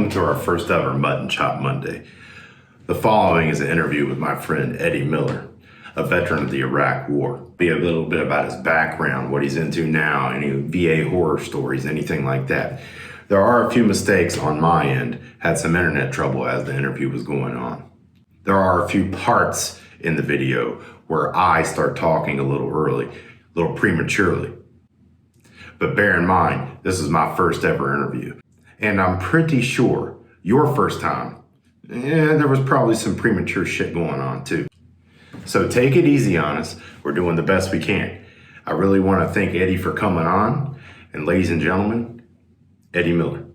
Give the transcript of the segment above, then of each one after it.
Welcome to our first ever Mutton Chop Monday. The following is an interview with my friend Eddie Miller, a veteran of the Iraq War. Be a little bit about his background, what he's into now, any VA horror stories, anything like that. There are a few mistakes on my end, had some internet trouble as the interview was going on. There are a few parts in the video where I start talking a little early, a little prematurely. But bear in mind, this is my first ever interview. And I'm pretty sure your first time, there was probably some premature shit going on too. So take it easy on us. We're doing the best we can. I really want to thank Eddie for coming on. And ladies and gentlemen, Eddie Miller.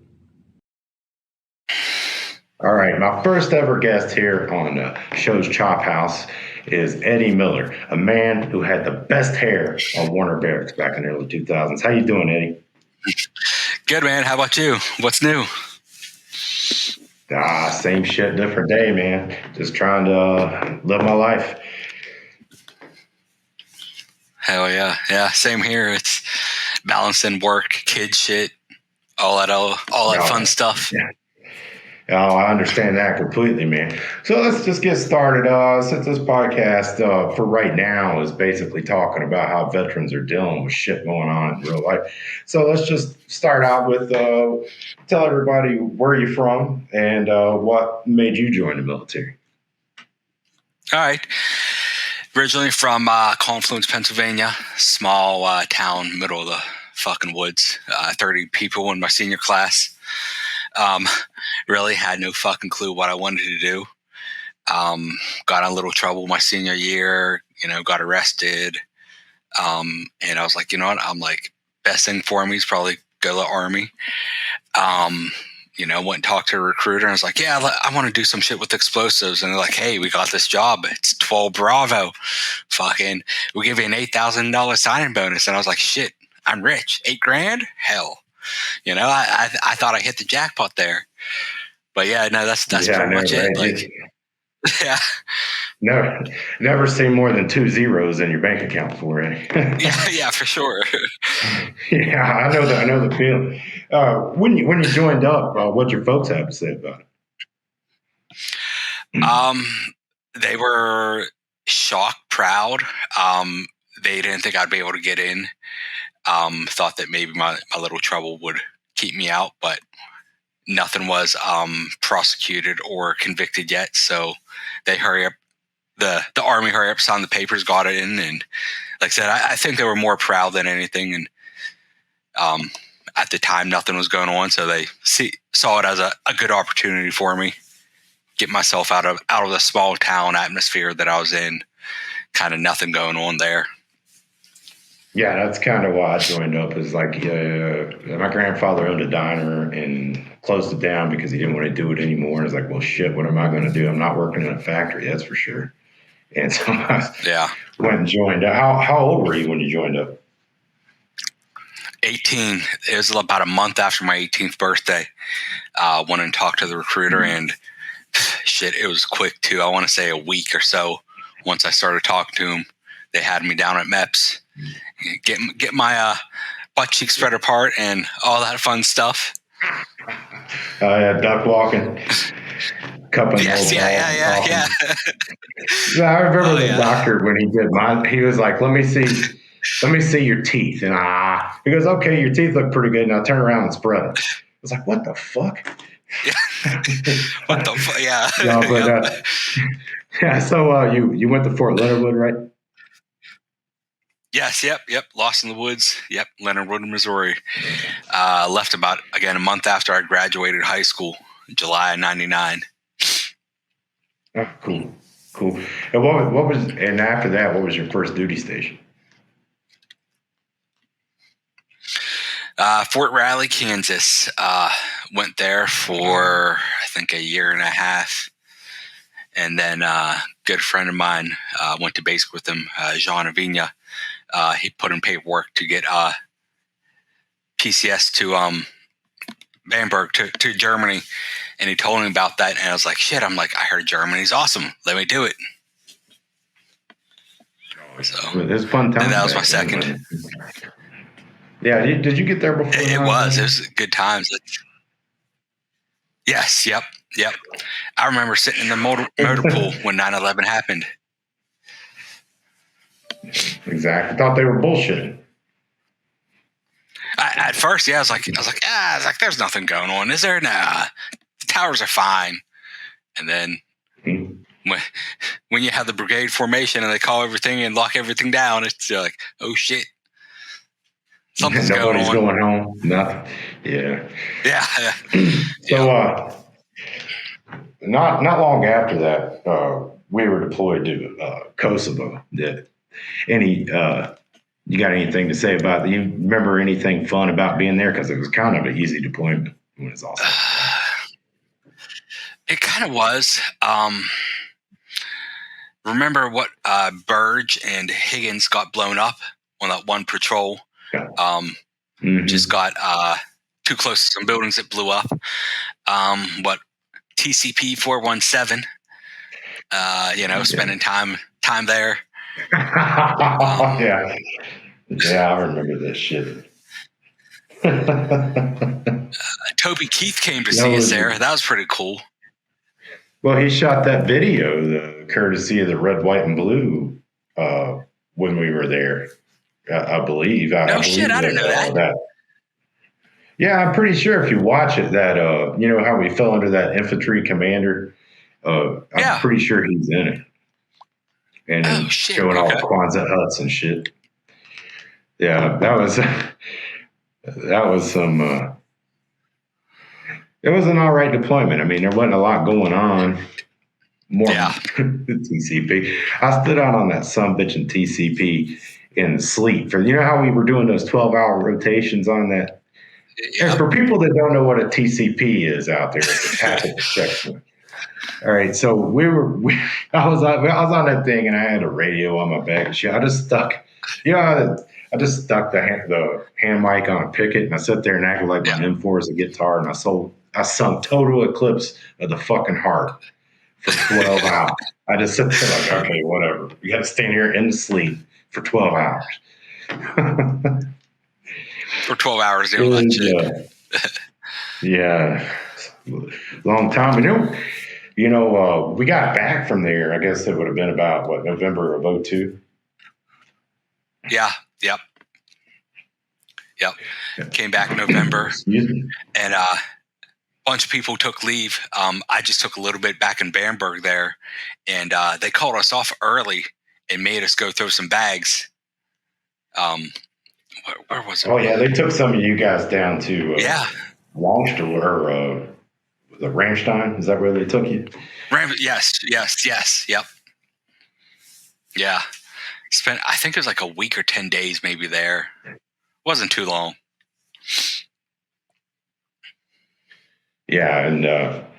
All right, my first ever guest here on the show's Chop House is Eddie Miller, a man who had the best hair on Warner Barracks back in the early 2000s. How you doing, Eddie? Good, man. How about you? What's new? Same shit, different day, man. Just trying to live my life. Hell yeah. Yeah, same here. It's balancing work, kid shit, all that fun stuff. Yeah. Oh, I understand that completely, man. So let's just get started. Since this podcast, for right now, is basically talking about how veterans are dealing with shit going on in real life. So let's just start out with tell everybody where you're from and what made you join the military. All right. Originally from Confluence, Pennsylvania, small town, middle of the fucking woods. 30 people in my senior class. Really had no fucking clue what I wanted to do. Got in a little trouble my senior year, got arrested. And I was like, you know what? I'm like, best thing for me is probably go to the Army. Went and talked to a recruiter and I was like, yeah, I want to do some shit with explosives. And they're like, hey, we got this job. It's 12 Bravo. Fucking, we'll give you an $8,000 signing bonus. And I was like, shit, I'm rich. $8,000? Hell. I thought I hit the jackpot there, but yeah, no, that's pretty much it. Like, yeah, never see more than 2 zeros in your bank account for it. yeah, for sure. Yeah, I know the feeling. When you joined up, what'd your folks have to say about it? They were shocked, proud. They didn't think I'd be able to get in. Thought that maybe my little trouble would keep me out, but nothing was prosecuted or convicted yet. So they hurry up, the Army hurry up, signed the papers, got it in, and like I said, I think they were more proud than anything. And at the time, nothing was going on, so they saw it as a good opportunity for me, get myself out of the small town atmosphere that I was in. Kind of nothing going on there. Yeah, that's kind of why I joined up. Is like my grandfather owned a diner and closed it down because he didn't want to do it anymore. And I was like, well, shit, what am I going to do? I'm not working in a factory, that's for sure. And so I went and joined up. How old were you when you joined up? 18. It was about a month after my 18th birthday. Went and talked to the recruiter, and shit, it was quick too. I want to say a week or so. Once I started talking to him, they had me down at MEPS. Get my butt cheeks spread apart and all that fun stuff. Yeah, duck walking, cupping. Yes, yeah. Yeah, I remember the doctor when he did mine. He was like, "Let me see your teeth," and he goes, "Okay, your teeth look pretty good. Now turn around and spread them." I was like, "What the fuck?" Yeah. What the fuck? Yeah. No, but yeah. So you went to Fort Leonard Wood, right? Yes, yep. Lost in the Woods. Yep, Leonard Wood, Missouri. Left about, again, a month after I graduated high school, July of 99. Oh, cool. And what was, and after that, what was your first duty station? Fort Riley, Kansas. Went there for, I think, a year and a half. And then a good friend of mine, went to basic with him, Jean Avina. He put in paperwork to get PCS to Bamberg, to Germany, and he told me about that, and I was like, shit, I heard Germany's awesome. Let me do it. So it was fun time. And that was my second. Yeah, did you get there before? It was good times. Yes. Yep. Yep. I remember sitting in the motor pool when 9/11 happened. Exactly. Thought they were bullshitting. At first, yeah, I was like, there's nothing going on, is there? Nah, the towers are fine. And then when you have the brigade formation and they call everything and lock everything down, it's like, oh shit, something's Nobody's going on. going home. Nothing. Yeah. Yeah. So, not long after that, we were deployed to Kosovo. You got anything to say about that? You remember anything fun about being there? Because it was kind of an easy deployment when it's awesome. It kind of was. Remember what Burge and Higgins got blown up on that one patrol? Yeah. Just got too close to some buildings that blew up. What TCP 417? Spending time there. Yeah, I remember this shit. Toby Keith came to see us there. That was pretty cool. Well, he shot that video, courtesy of the Red, White, and Blue, when we were there. I believe. I didn't know that. Yeah, I'm pretty sure if you watch it, that how we fell under that infantry commander. I'm pretty sure he's in it. And showing all the Kwanzaa huts and shit. Yeah, that was some. It was an all right deployment. I mean, there wasn't a lot going on. More TCP. I stood out on that sumbitch in TCP in sleep. For how we were doing those 12-hour rotations on that. Yeah. And for people that don't know what a TCP is out there, it's a tactical checkpoint. All right, so I was on that thing and I had a radio on my back and shit. I just stuck the hand mic on a picket and I sat there and acted like my M4 is a guitar and I sung Total Eclipse of the Fucking Heart for 12 hours. I just sat there like, okay, whatever. You got to stand here in the sleep for 12 hours. For 12 hours, doing that shit. Yeah, long time. We got back from there. I guess it would have been about November of 2002. Yeah. Yep. Came back in November, and a bunch of people took leave. I just took a little bit back in Bamberg there, and they called us off early and made us go throw some bags. Where was it? Oh yeah, they took some of you guys down to Longster or the Ramstein. Is that where they took you? Yes. Yep. Yeah. Spent, I think it was like a week or 10 days maybe there. Wasn't too long. Yeah, and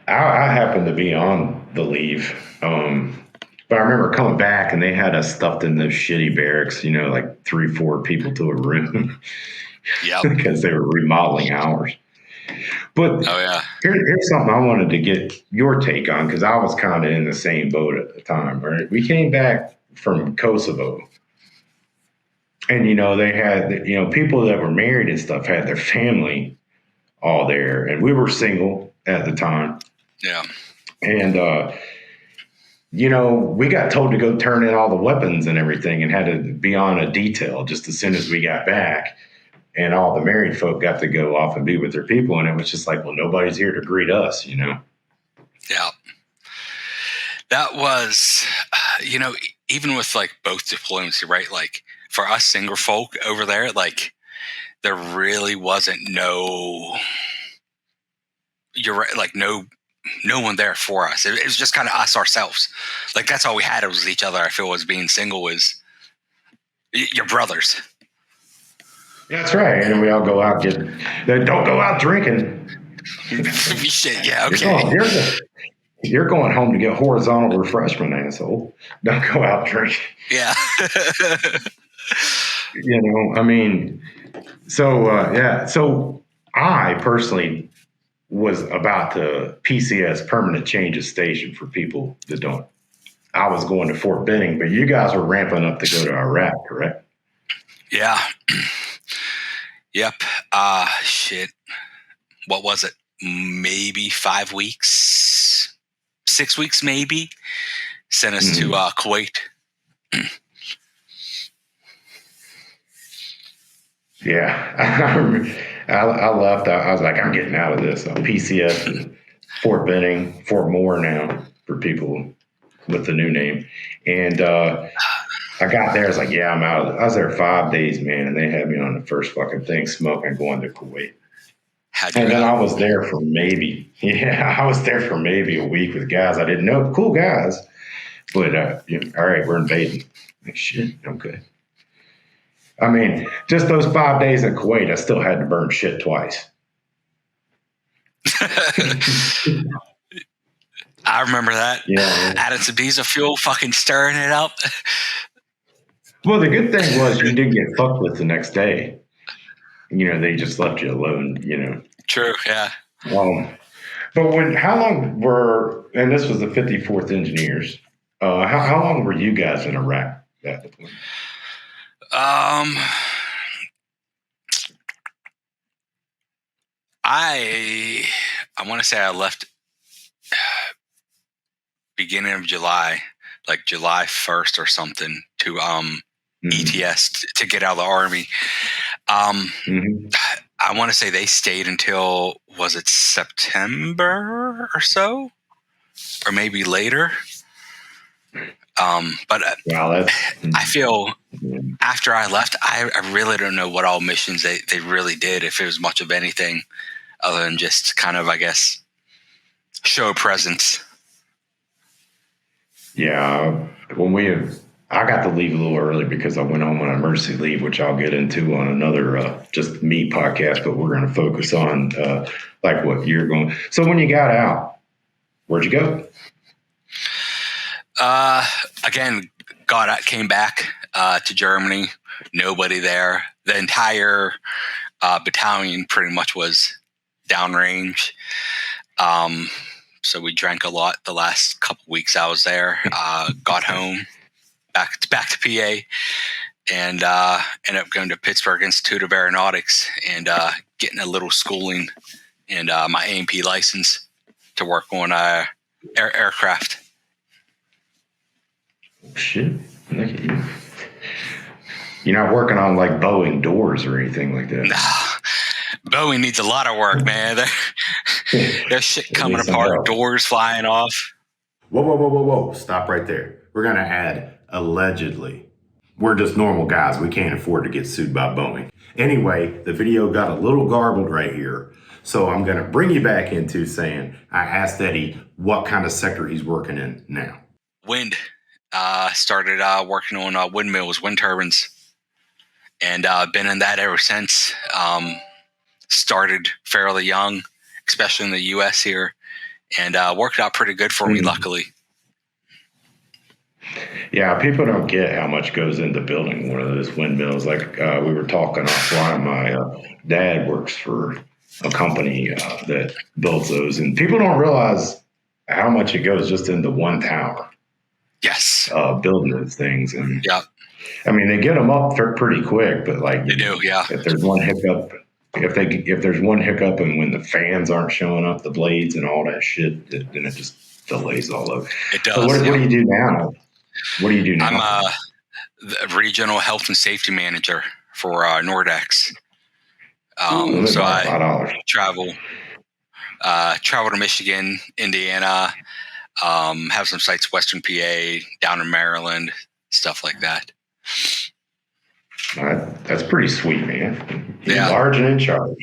I happened to be on the leave. But I remember coming back and they had us stuffed in those shitty barracks, like 3-4 people to a room. Yeah. Because they were remodeling ours. But here's something I wanted to get your take on, because I was kind of in the same boat at the time. Right? We came back from Kosovo. And, they had, people that were married and stuff had their family all there. And we were single at the time. Yeah. And, we got told to go turn in all the weapons and everything and had to be on a detail just as soon as we got back. And all the married folk got to go off and be with their people. And it was just like, well, nobody's here to greet us, Yeah. That was, even with like both diplomacy, right? Like for us single folk over there, like there really wasn't you're right, like no one there for us. It was just kind of us ourselves. Like that's all we had was each other. I feel was being single was your brothers. That's right. And we all go out don't go out drinking. Shit, yeah, okay. You're going home to get horizontal refreshment, asshole. Don't go out drinking. Yeah. I mean, so I personally was about to PCS, permanent change of station for people that don't. I was going to Fort Benning, but you guys were ramping up to go to Iraq, correct? Yeah. Yep. Shit. What was it? maybe 5 weeks, 6 weeks, maybe. Sent us to Kuwait. Yeah, I left. I was like, I'm getting out of this. PCS and Fort Benning, Fort Moore now for people with the new name. And I got there. I was like, yeah, I'm out of it. I was there 5 days, man, and they had me on the first fucking thing, smoking, going to Kuwait. And then I was there for maybe a week with guys I didn't know, cool guys. But, all right, we're invading. Like, shit, okay. I mean, just those 5 days in Kuwait, I still had to burn shit twice. I remember that. Yeah. Added some diesel fuel, fucking stirring it up. Well, the good thing was you didn't get fucked with the next day. They just left you alone, True, yeah. But how long and this was the 54th Engineers, how long were you guys in Iraq at the point? I want to say I left beginning of July, like July 1st or something, to ETS to get out of the Army. I want to say they stayed until, was it September or so? Or maybe later. But I feel after I left, I really don't know what all missions they really did, if it was much of anything other than just kind of, I guess, show presence. Yeah, I got to leave a little early because I went home on emergency leave, which I'll get into on another just me podcast. But we're going to focus on like what you're going. So when you got out, where'd you go? Again, came back to Germany. Nobody there. The entire battalion pretty much was downrange. So we drank a lot the last couple weeks I was there. Got home, back to PA, and ended up going to Pittsburgh Institute of Aeronautics and getting a little schooling and my A&P license to work on aircraft. Shit, look at you. You're not working on like Boeing doors or anything like that. Nah, Boeing needs a lot of work, man. There's shit coming apart, doors flying off. Whoa. Stop right there. We're going to add allegedly. We're just normal guys. We can't afford to get sued by Boeing. Anyway, the video got a little garbled right here. So I'm going to bring you back into saying I asked Eddie what kind of sector he's working in now. Wind. Started working on windmills, wind turbines. And been in that ever since. Started fairly young, especially in the U.S. here, and worked out pretty good for me, luckily. Yeah, people don't get how much goes into building one of those windmills. Like we were talking offline, my dad works for a company that builds those, and people don't realize how much it goes just into one tower. Yes. Building those things. And yeah. I mean, they get them up pretty quick, but like they do, yeah. If there's one hiccup, if there's one hiccup, and when the fans aren't showing up, the blades and all that shit, then it just delays all over. It does. So what do you do now? What do you do now? I'm the regional health and safety manager for Nordex. So I travel to Michigan, Indiana, have some sites Western PA, down in Maryland, stuff like that. That's pretty sweet, man. You're large and in charge.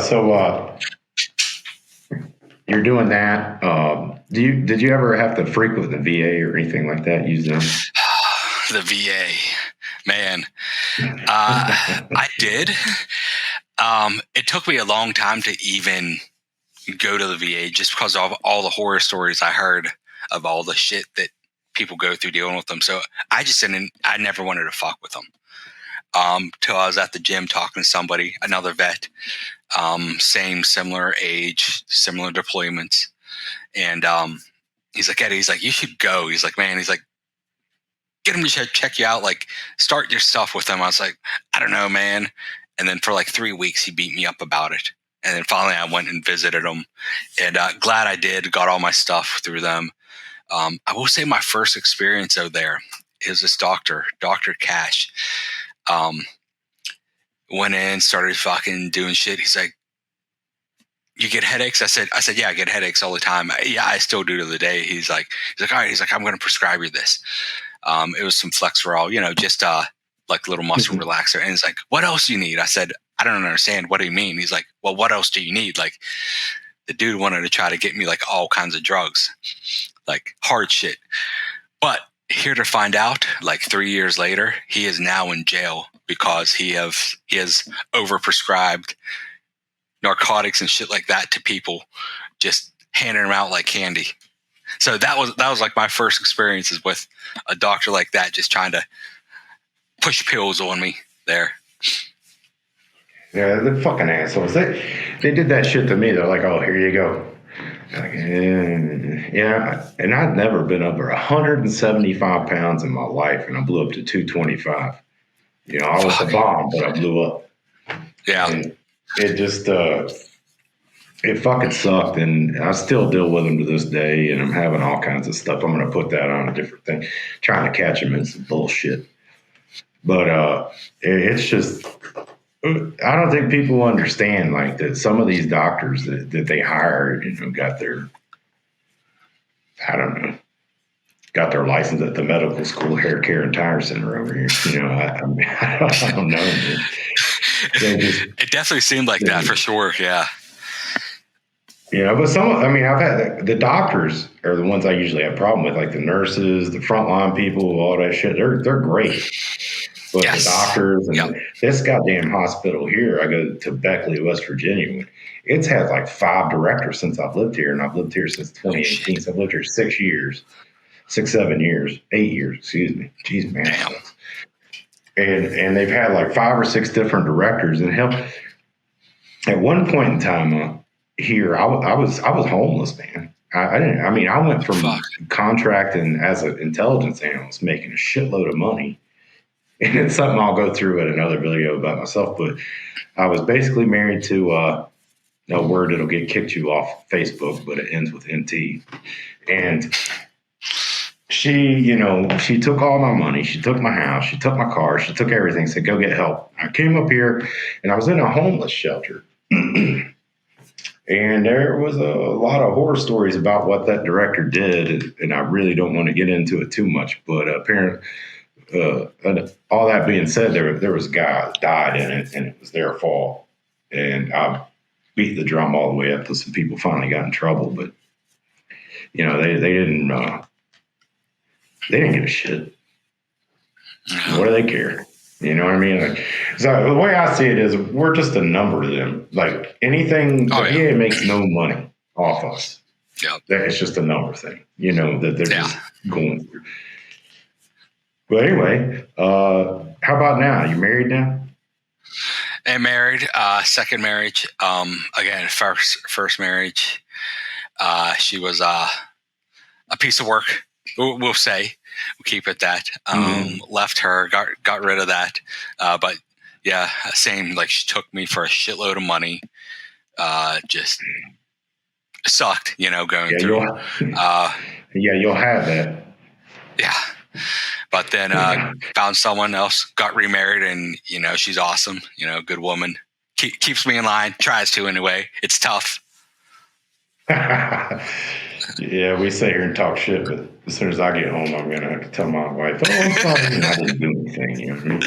So you're doing that. Did you ever have to frequent the VA or anything like that? Use them? The VA, man. I did. It took me a long time to even go to the VA just because of all the horror stories I heard of all the shit that people go through dealing with them. So I never wanted to fuck with them. Till I was at the gym talking to somebody, another vet, similar age, similar deployments. And he's like, Eddie, he's like, you should go. He's like, man, he's like, get him to check you out. Like, start your stuff with him. I was like, I don't know, man. And then for like 3 weeks, he beat me up about it. And then finally, I went and visited him, and glad I did. Got all my stuff through them. I will say my first experience out there is this doctor, Dr. Cash. Went in, started fucking doing shit. He's like, you get headaches? I said, yeah, I get headaches all the time. Yeah, I still do to the day. He's like, all right. He's like, I'm going to prescribe you this. It was some Flexerol, just like a little muscle relaxer. And he's like, what else do you need? I said, I don't understand. What do you mean? He's like, well, what else do you need? Like, the dude wanted to try to get me like all kinds of drugs, like hard shit. But here to find out, like 3 years later, he is now in jail because he has overprescribed narcotics and shit like that to people, just handing them out like candy. So that was like my first experiences with a doctor like that, just trying to push pills on me there. Yeah, they're fucking assholes. They did that shit to me. They're like, oh, here you go. Like, yeah, and I'd never been over 175 pounds in my life, and I blew up to 225. I was a bomb, but I blew up. Yeah. And it just, it fucking sucked, and I still deal with them to this day, and I'm having all kinds of stuff. I'm going to put that on a different thing, trying to catch them in some bullshit. But it's just, I don't think people understand, like, that some of these doctors that they hired, got their, I don't know, got their license at the medical school, hair care and tire center over here. I don't know. It definitely seemed like that for sure. Yeah. But I've had the doctors are the ones I usually have a problem with, like the nurses, the frontline people, all that shit. They're great. But yes. The doctors and this goddamn hospital here, I go to Beckley, West Virginia. It's had like 5 directors since I've lived here, and I've lived here since 2018. So I've lived here 6 years, 7 years, 8 years, excuse me. Jeez, man. And they've had like 5 or 6 different directors. And hell, at one point in time here, I was homeless, man. I went from contracting as an intelligence analyst, making a shitload of money. And it's something I'll go through in another video about myself. But I was basically married to a word that'll get kicked you off Facebook, but it ends with NT. And she took all my money. She took my house. She took my car. She took everything. Said, go get help. I came up here, and I was in a homeless shelter. And there was a lot of horror stories about what that director did. And I really don't want to get into it too much. But apparently, all that being said, there was a guy that died in it, and it was their fault. And I beat the drum all the way up till some people finally got in trouble. But they didn't give a shit. What do they care? You know what I mean? Like, so the way I see it is, we're just a number to them. Like anything, the VA makes no money off us. Yeah, it's just a number thing. That they're just going through. But anyway, how about now? You married now? I'm married. Second marriage. Again, first marriage. She was a piece of work. We'll say. We'll keep it that. Left her. Got rid of that. But yeah, same. Like, she took me for a shitload of money. Just sucked. Going through. You'll have that. Yeah. But then found someone else, got remarried, and she's awesome. Good woman. Keeps me in line. Tries to anyway. It's tough. Yeah, we sit here and talk shit, but as soon as I get home, I'm gonna have to tell my wife, "Oh, I'm sorry, I didn't do anything."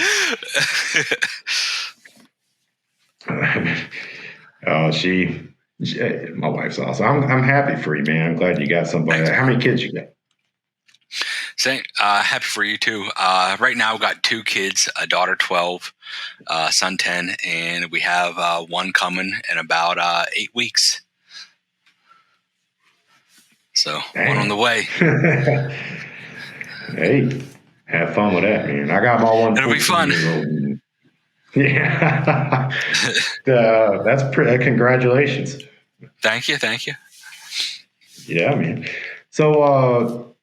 My wife's awesome. I'm happy for you, man. I'm glad you got somebody. How many kids you got? Same. Happy for you too. Right now, we've got 2 kids: a daughter 12, son 10, and we have one coming in about 8 weeks. So one on the way. Hey, have fun with that, man. I got my one. It'll be fun. Yeah, that's pretty. Congratulations. Thank you. Yeah, man. So,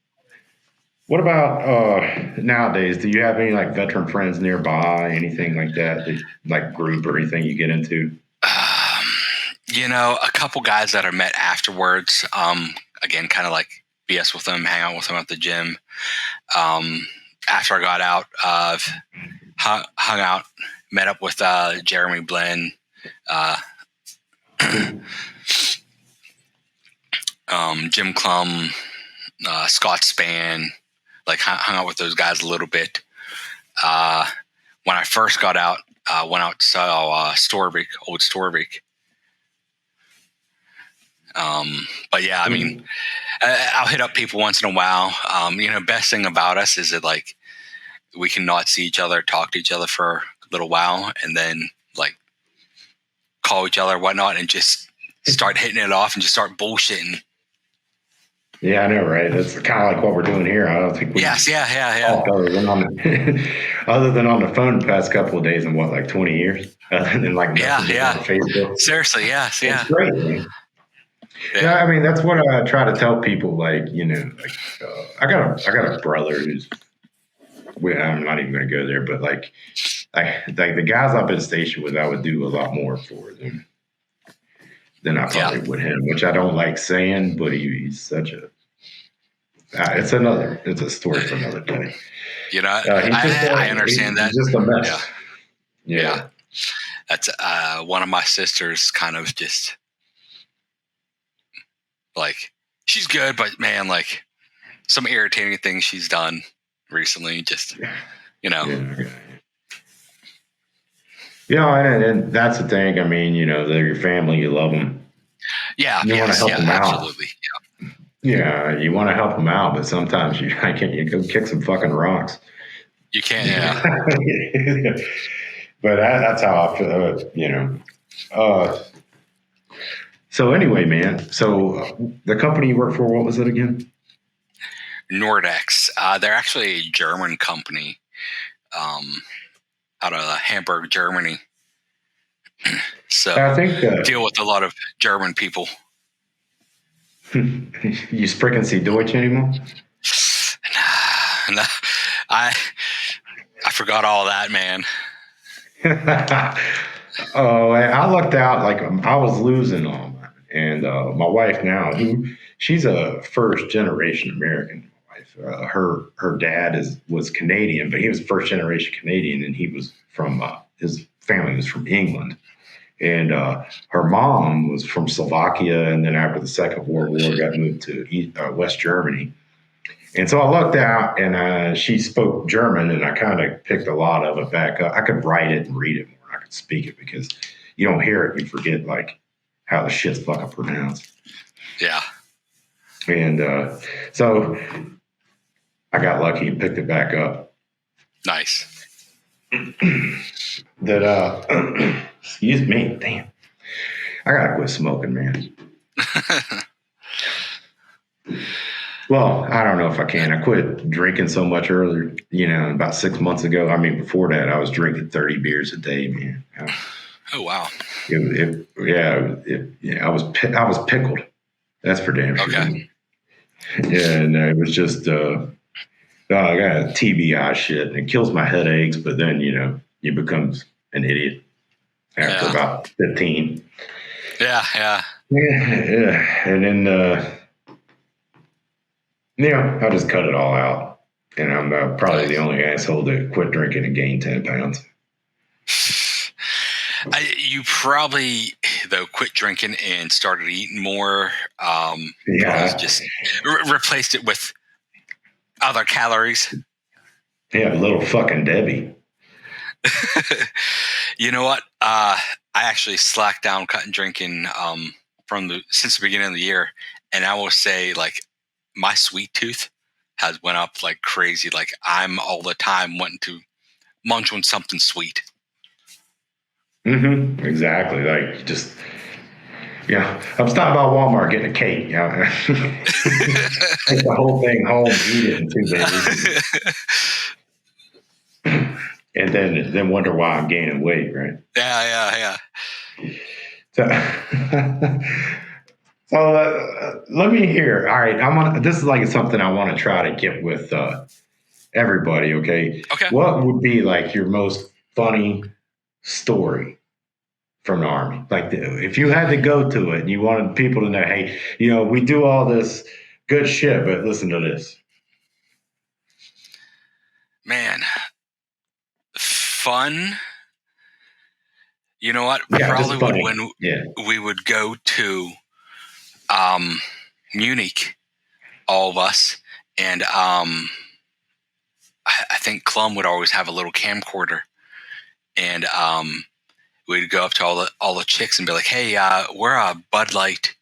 what about nowadays? Do you have any like veteran friends nearby? Anything like that? Like group or anything you get into? Um, a couple guys that I met afterwards. Again, kind of like BS with them, hang out with them at the gym. Um, After I got out, hung out, met up with Jeremy Blinn, uh, Jim Clum, Scott Spann. Like hung out with those guys a little bit. When I first got out, went out to saw Storvik, old Storvik. But yeah, I mean, I'll hit up people once in a while. Best thing about us is that like we can not see each other, talk to each other for a little while, and then like call each other, whatnot, and just start hitting it off and just start bullshitting. Yeah, I know, right? That's kind of like what we're doing here. I don't think we yeah. talked other than on the phone the past couple of days in what, like 20 years? Other than like messages on Facebook. Seriously, yes, yeah. It's great, man. Yeah, I mean that's what I try to tell people. Like, I got a brother who's. I'm not even going to go there, but like the guys I've been stationed with, I would do a lot more for them than I probably would him, which I don't like saying, but he's such a. It's a story for another day. I understand that. He's just a mess. Yeah. That's one of my sisters. Kind of just like she's good, but man, like some irritating things she's done recently. Just Yeah, and that's the thing. I mean, they're your family. You love them. Yeah, you want to help them out. Absolutely. Yeah, you want to help them out, but sometimes you go kick some fucking rocks. You can't. Yeah. But that's how I feel. So anyway, man. So the company you work for, what was it again? Nordex. They're actually a German company, out of Hamburg, Germany. So I think deal with a lot of German people. You sprechen Sie Deutsch anymore? No, I forgot all that, man. Oh, I lucked out. Like I was losing all that, and my wife now, she's a first generation American wife. Her dad was Canadian, but he was first generation Canadian, and he was from his family was from England. And her mom was from Slovakia, and then after the Second World War, got moved to West Germany. And so I looked out, and she spoke German, and I kind of picked a lot of it back up. I could write it and read it more than I could speak it because you don't hear it, you forget like how the shit's fucking pronounced. Yeah. And so I got lucky and picked it back up. Nice. That excuse me, damn. I gotta quit smoking, man. Well, I don't know if I can. I quit drinking so much earlier, about 6 months ago. I mean, before that, I was drinking 30 beers a day, man. Oh, wow. I was pickled. That's for damn sure. Okay. Yeah, and it was just, I got a TBI shit, and it kills my headaches, but then, you become an idiot after about 15. Yeah. Yeah. And then, I just cut it all out. And I'm probably the only asshole that quit drinking and gained 10 pounds. You probably, though, quit drinking and started eating more. Just replaced it with other calories. Yeah, little fucking Debbie. You know what? I actually slacked down cutting drinking since the beginning of the year, and I will say, like, my sweet tooth has went up like crazy. Like I'm all the time wanting to munch on something sweet. Mm-hmm. Exactly. Like just. Yeah, I'm stopping by Walmart getting a cake. Take the whole thing home, eat it in 2 days. And then wonder why I'm gaining weight, right? Yeah. So let me hear. All right, this is like something I want to try to get with everybody. Okay, Okay. what would be like your most funny story from the army? Like, if you had to go to it and you wanted people to know, hey, we do all this good shit, but listen to this. Man, fun. You know what? Yeah, Probably just would funny. when Yeah. we would go to Munich, all of us, and I think Clum would always have a little camcorder, and we'd go up to all the chicks and be like, "Hey, we're a Bud Light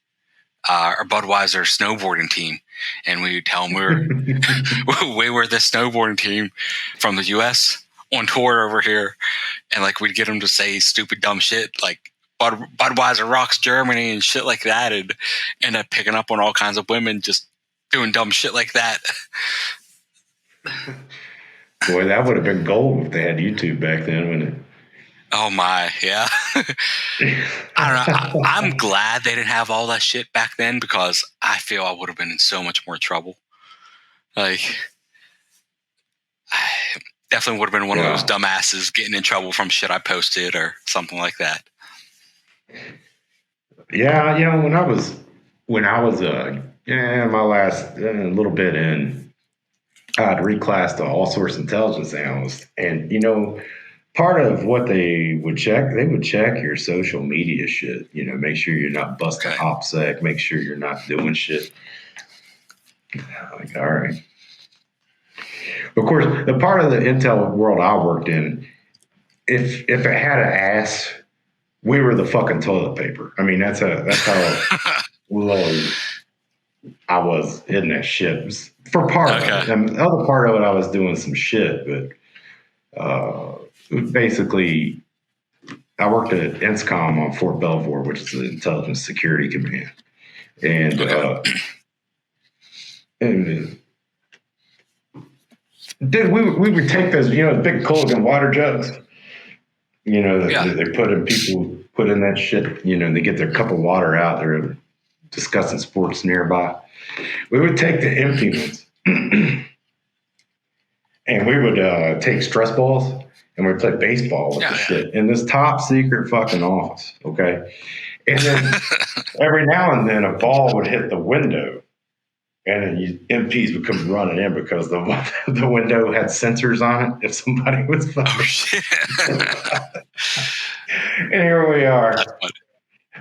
or Budweiser snowboarding team," and we would tell them we were the snowboarding team from the U.S. on tour over here, and like we'd get them to say stupid dumb shit like Budweiser rocks Germany and shit like that, and end up picking up on all kinds of women just doing dumb shit like that. Boy, that would have been gold if they had YouTube back then, wouldn't Oh my, yeah. it? I don't know. I'm glad they didn't have all that shit back then because I feel I would have been in so much more trouble. Like, I definitely would have been one of those Yeah. dumbasses getting in trouble from shit I posted or something like that. Yeah, when I was my last little bit in, I'd reclassed to all source intelligence analyst, and part of what they would check your social media shit. Make sure you're not busting Okay. OPSEC, make sure you're not doing shit. Like, all right. Of course, the part of the intel world I worked in, if it had an ass, we were the fucking toilet paper. I mean, that's how low I was in that shit. It was for part of it. And the other part of it, I was doing some shit, but basically, I worked at INSCOM on Fort Belvoir, which is the Intelligence Security Command, and and dude, we would take those, big Culligan water jugs, that they people put in that shit, they get their cup of water out, they're discussing sports nearby. We would take the empty ones and we would take stress balls and we'd play baseball with the shit in this top secret fucking office, okay? And then every now and then a ball would hit the window and then MPs would come running in because the window had sensors on it if somebody was fucking. Oh, shit. And here we are.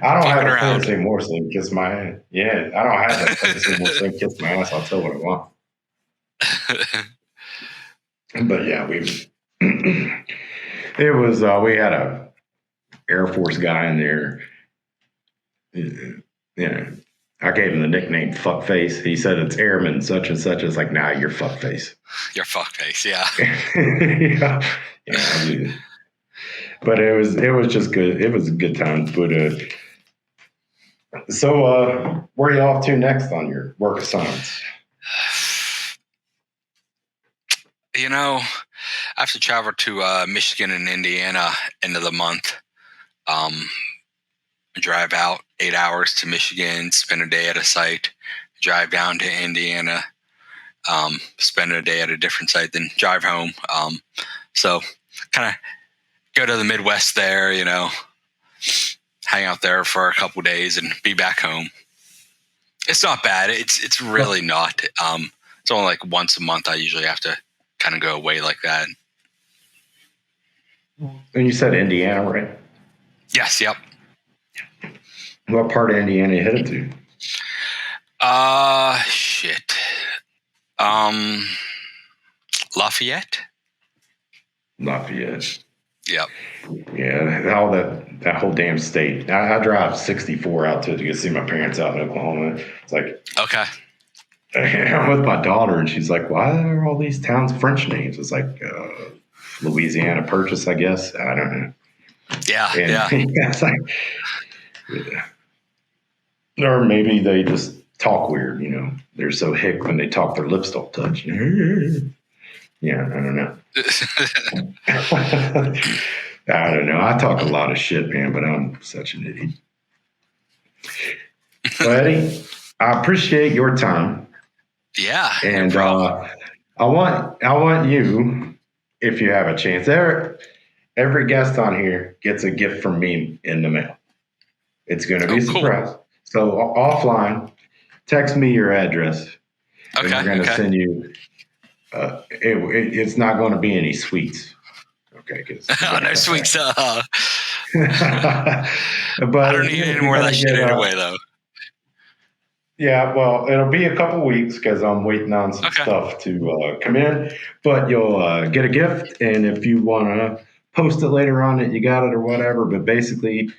I don't have a around. fancy more so they can kiss my ass. Yeah, I don't have that fancy more so they can kiss my ass. I'll tell what I want. But yeah, it was, we had a Air Force guy in there. I gave him the nickname Fuckface. He said it's Airman such and such. It's like, nah, you're Fuckface. You're Fuckface, yeah. Yeah. But it was just good. It was a good time. But so where are you off to next on your work assignments? I have to travel to Michigan and Indiana end of the month. Drive out 8 hours to Michigan, spend a day at a site, drive down to Indiana, spend a day at a different site, then drive home. So kind of go to the Midwest there, hang out there for a couple days and be back home. It's not bad. It's really not. It's only like once a month I usually have to kind of go away like that. And you said Indiana, right? Yes, yep. What part of Indiana you headed to? Shit. Lafayette. Yep. Yeah, all that whole damn state. I drive 64 out to go see my parents out in Oklahoma. It's like, okay. I'm with my daughter, and she's like, "Why are all these towns French names?" It's like Louisiana Purchase, I guess. I don't know. Yeah, yeah. It's like, yeah. Or maybe they just talk weird. They're so hick when they talk, their lips don't touch. Yeah, I don't know. I don't know. I talk a lot of shit, man, but I'm such an idiot. Well, Eddie, I appreciate your time, Yeah, no and problem. I want you, if you have a chance. Every guest on here gets a gift from me in the mail. It's going to be Oh, a cool. surprise. So offline, text me your address, and we're Okay, going to okay. send you. It's not going to be any sweets, okay? Because we Oh, got to no cut sweets. that. I But don't need any you're more of going that to shit get anyway, though. yeah, well, it'll be a couple weeks because I'm waiting on some Okay. stuff to come in. But you'll get a gift, and if you want to post it later on that you got it or whatever. But basically,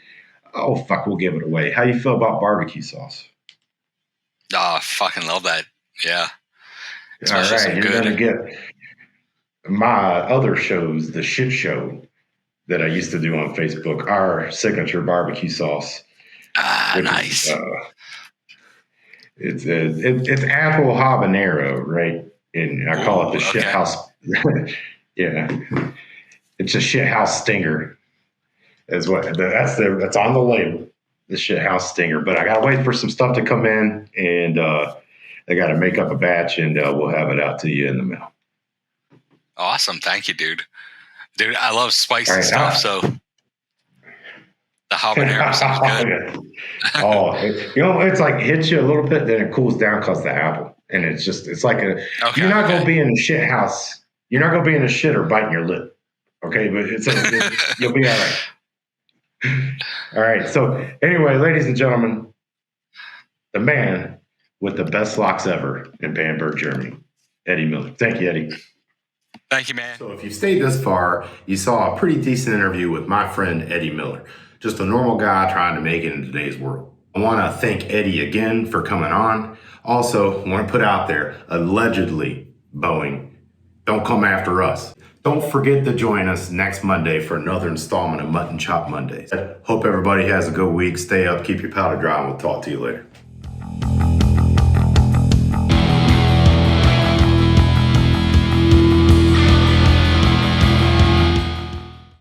oh fuck, we'll give it away. How you feel about barbecue sauce? Oh, I fucking love that. Yeah, All especially right, some you're good. gonna get my other shows, the shit show that I used to do on Facebook, our signature barbecue sauce, Ah, which is nice. it's apple habanero, right? And I call it the Ooh, shit okay. house. Yeah, it's a shit house stinger. Is what that's on the label. The shit house stinger. But I gotta wait for some stuff to come in, and I gotta make up a batch, and we'll have it out to you in the mail. Awesome. Thank you, dude. Dude, I love All spicy right. stuff, so the habanero sounds good. Oh, it's like hits you a little bit, then it cools down because the apple, and it's like you're Okay, not gonna okay. be in a shit house. You're not gonna be in a shitter biting your lip. Okay, but you'll be all right. All right. So anyway, ladies and gentlemen, the man with the best locks ever in Bamberg, Germany, Eddie Miller. Thank you, Eddie. Thank you, man. So if you stayed this far, you saw a pretty decent interview with my friend Eddie Miller, just a normal guy trying to make it in today's world. I want to thank Eddie again for coming on. Also, I want to put out there, allegedly, Boeing, don't come after us. Don't forget to join us next Monday for another installment of Mutton Chop Mondays. Hope everybody has a good week. Stay up, keep your powder dry, and we'll talk to you later.